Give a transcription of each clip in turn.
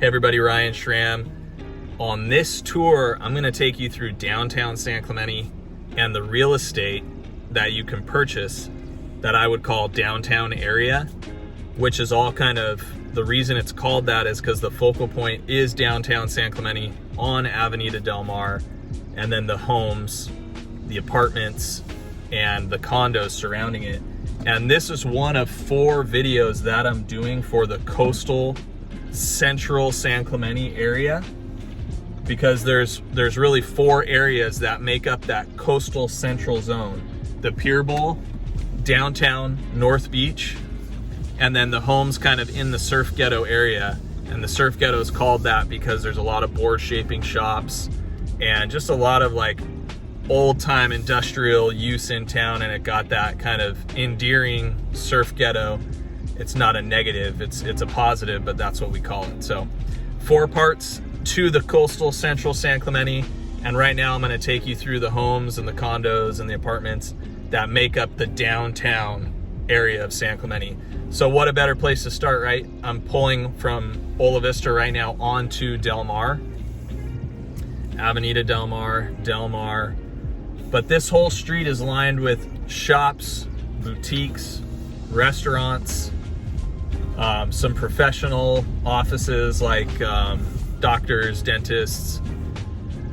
Hey everybody, Ryan Schramm. On this tour, I'm gonna take you through downtown San Clemente and the real estate that you can purchase that I would call downtown area, which is all kind of, the reason it's called that is because the focal point is downtown San Clemente on Avenida Del Mar, and then the homes, the apartments, and the condos surrounding it. And this is one of 4 videos that I'm doing for the coastal central San Clemente area, because there's really 4 areas that make up that coastal central zone: the Pier Bowl, downtown North Beach, and then the homes kind of in the surf ghetto area. And the surf ghetto is called that because there's a lot of board shaping shops and just a lot of like old time industrial use in town, and it got that kind of endearing surf ghetto. It's not a negative, it's a positive, but that's what we call it. So 4 parts to the coastal central San Clemente, and right now I'm going to take you through the homes and the condos and the apartments that make up the downtown area of San Clemente. So what a better place to start, right? I'm pulling from Ola Vista right now onto Del Mar, Avenida Del Mar, Del Mar. But this whole street is lined with shops, boutiques, restaurants, some professional offices like doctors, dentists,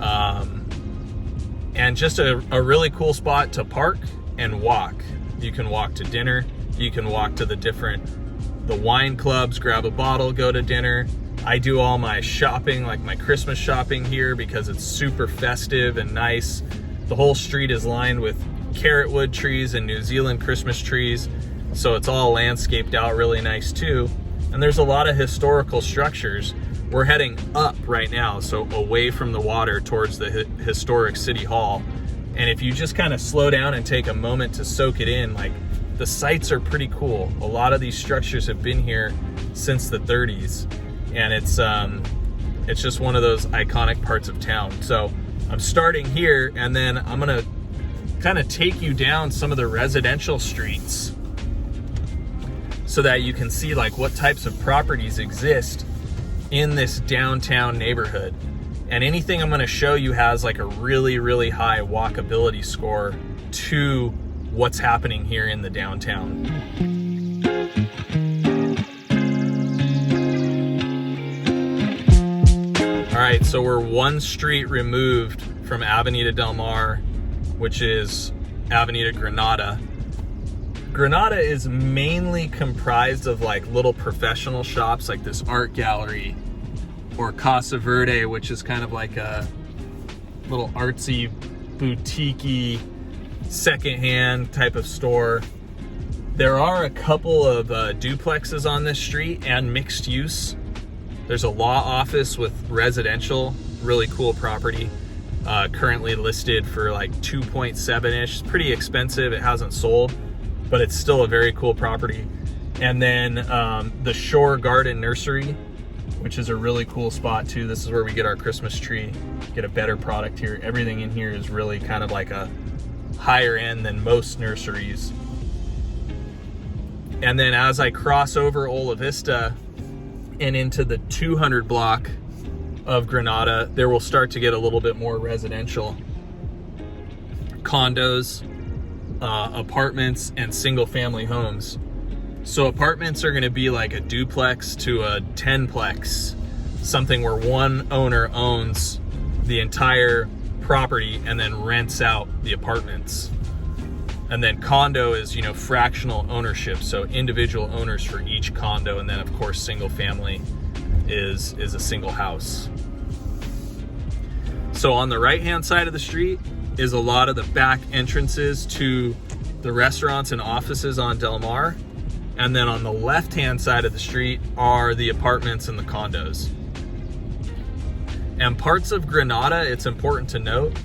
and just a really cool spot to park and walk. You can walk to dinner, you can walk to the wine clubs, grab a bottle, go to dinner. I do all my shopping, like my Christmas shopping here, because it's super festive and nice. The whole street is lined with carrot wood trees and New Zealand Christmas trees, so it's all landscaped out really nice too. And there's a lot of historical structures. We're heading up right now, so away from the water towards the historic City Hall. And if you just kind of slow down and take a moment to soak it in, like, the sites are pretty cool. A lot of these structures have been here since the 30s, and it's just one of those iconic parts of town. So I'm starting here, and then I'm gonna kind of take you down some of the residential streets so that you can see like what types of properties exist in this downtown neighborhood. And anything I'm gonna show you has like a really, really high walkability score to what's happening here in the downtown. All right, so we're 1 street removed from Avenida Del Mar, which is Avenida Granada. Granada is mainly comprised of like little professional shops, like this art gallery, or Casa Verde, which is kind of like a little artsy, boutique-y, secondhand type of store. There are a couple of duplexes on this street and mixed use. There's a law office with residential, really cool property, currently listed for like 2.7-ish. It's pretty expensive, it hasn't sold, but it's still a very cool property. And then the Shore Garden Nursery, which is a really cool spot too. This is where we get our Christmas tree, get a better product here. Everything in here is really kind of like a higher end than most nurseries. And then as I cross over Ola Vista and into the 200 block of Granada, there will start to get a little bit more residential. Condos, apartments, and single family homes. So apartments are gonna be like a duplex to a 10-plex, something where one owner owns the entire property and then rents out the apartments. And then condo is, you know, fractional ownership, so individual owners for each condo. And then of course single family is a single house. So on the right hand side of the street is a lot of the back entrances to the restaurants and offices on Del Mar. And then on the left hand side of the street are the apartments and the condos. And parts of Granada, it's important to note,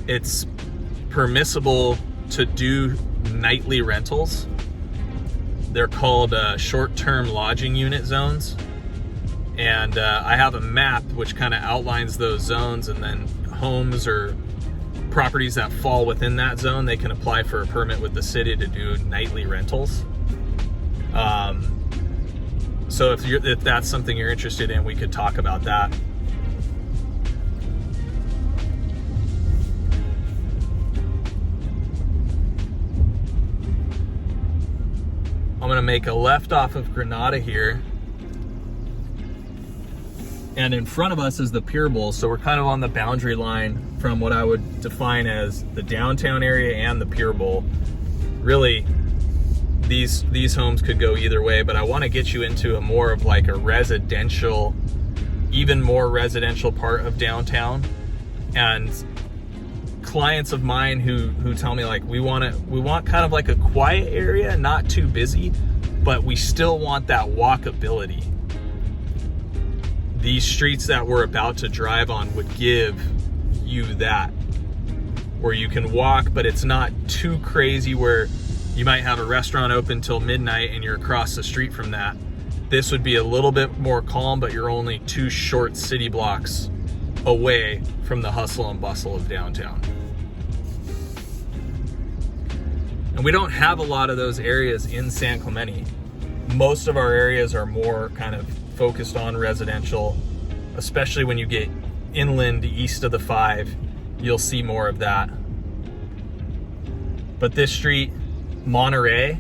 it's permissible to do nightly rentals. They're called short-term lodging unit zones. And I have a map which kind of outlines those zones, and then homes or properties that fall within that zone, they can apply for a permit with the city to do nightly rentals. So if that's something you're interested in, we could talk about that. I'm gonna make a left off of Granada here. And in front of us is the Pier Bowl, so we're kind of on the boundary line from what I would define as the downtown area and the Pier Bowl. Really, these homes could go either way, but I want to get you into a more of like a residential, even more residential part of downtown. And clients of mine who tell me like, we want kind of like a quiet area, not too busy, but we still want that walkability. These streets that we're about to drive on would give you that, where you can walk, but it's not too crazy where you might have a restaurant open till midnight and you're across the street from that. This would be a little bit more calm, but you're only 2 short city blocks away from the hustle and bustle of downtown. And we don't have a lot of those areas in San Clemente. Most of our areas are more kind of focused on residential, especially when you get inland east of the 5, you'll see more of that. But this street, Monterey,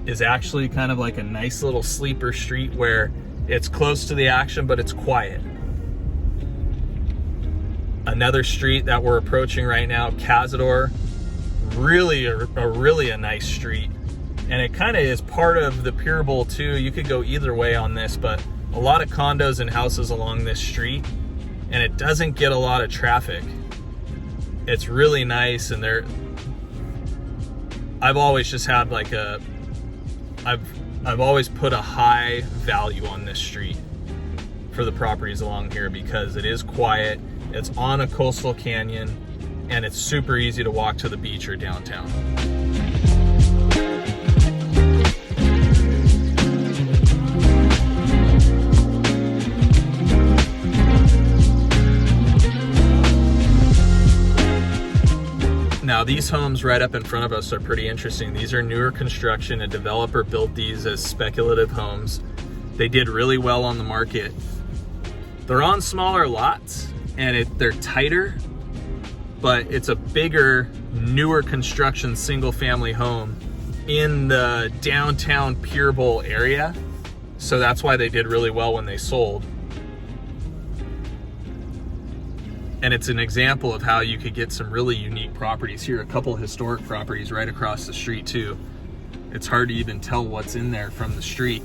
is actually kind of like a nice little sleeper street where it's close to the action, but it's quiet. Another street that we're approaching right now, Cazador, really a nice street. And it kind of is part of the Pier Bowl too. You could go either way on this, but a lot of condos and houses along this street, and it doesn't get a lot of traffic. It's really nice, and I've always just had like I've always put a high value on this street for the properties along here because it is quiet, it's on a coastal canyon, and it's super easy to walk to the beach or downtown. Now these homes right up in front of us are pretty interesting. These are newer construction. A developer built these as speculative homes. They did really well on the market. They're on smaller lots and they're tighter, but it's a bigger, newer construction single family home in the downtown Pier Bowl area. So that's why they did really well when they sold. And it's an example of how you could get some really unique properties here. A couple historic properties right across the street too. It's hard to even tell what's in there from the street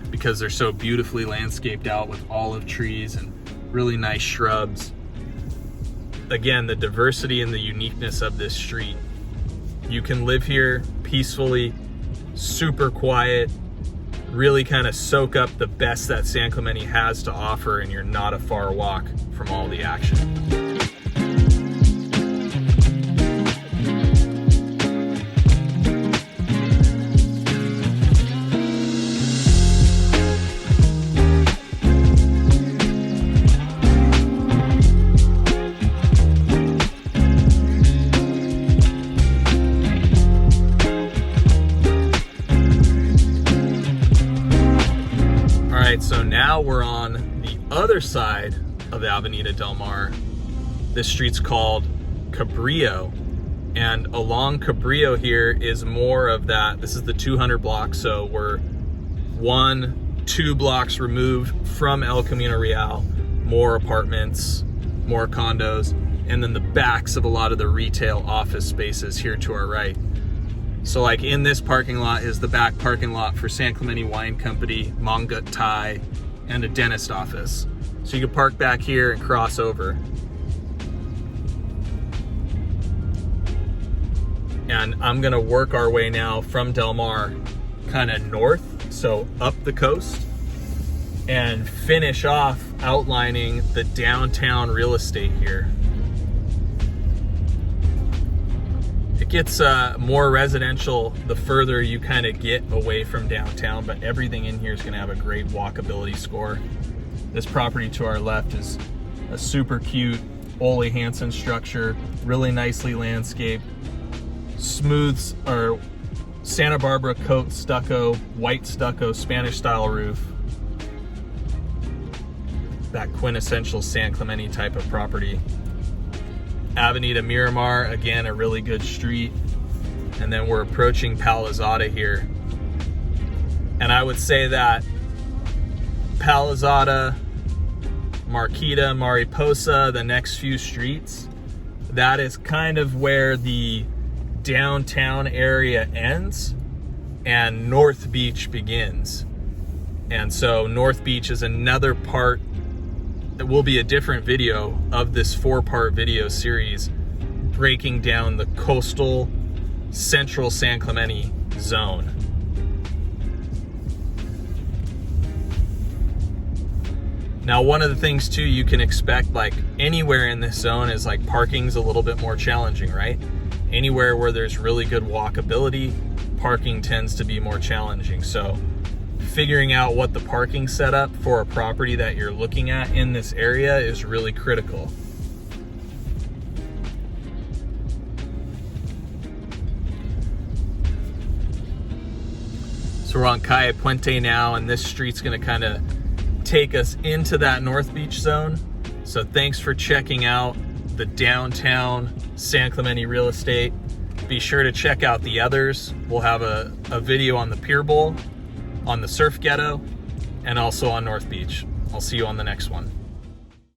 because they're so beautifully landscaped out with olive trees and really nice shrubs. Again, the diversity and the uniqueness of this street. You can live here peacefully, super quiet, really kind of soak up the best that San Clemente has to offer, and you're not a far walk from all the action. So now we're on the other side of Avenida Del Mar. This street's called Cabrillo, and along Cabrillo here is more of that. This is the 200 block, so we're 2 blocks removed from El Camino Real. More apartments, more condos, and then the backs of a lot of the retail office spaces here to our right. So like in this parking lot is the back parking lot for San Clemente Wine Company, Mongut Thai, and a dentist office. So you can park back here and cross over. And I'm gonna work our way now from Del Mar kind of north, so up the coast, and finish off outlining the downtown real estate here. It gets more residential the further you kind of get away from downtown, but everything in here is going to have a great walkability score. This property to our left is a super cute Ole Hanson structure, really nicely landscaped, smooth or Santa Barbara coat stucco, white stucco, Spanish style roof. that quintessential San Clemente type of property. Avenida Miramar, again, a really good street. And then we're approaching Palizada here. And I would say that Palizada, Marquita, Mariposa, the next few streets, that is kind of where the downtown area ends and North Beach begins. And so North Beach is another part that will be a different video of this 4-part video series breaking down the coastal central San Clemente zone. Now, one of the things too you can expect, like anywhere in this zone, is like parking's a little bit more challenging, right? Anywhere where there's really good walkability, parking tends to be more challenging. So figuring out what the parking setup for a property that you're looking at in this area is really critical. So we're on Calle Puente now, and this street's gonna kind of take us into that North Beach zone. So thanks for checking out the downtown San Clemente real estate. Be sure to check out the others. We'll have a video on the Pier Bowl, on the Surf Ghetto, and also on North Beach. I'll see you on the next one.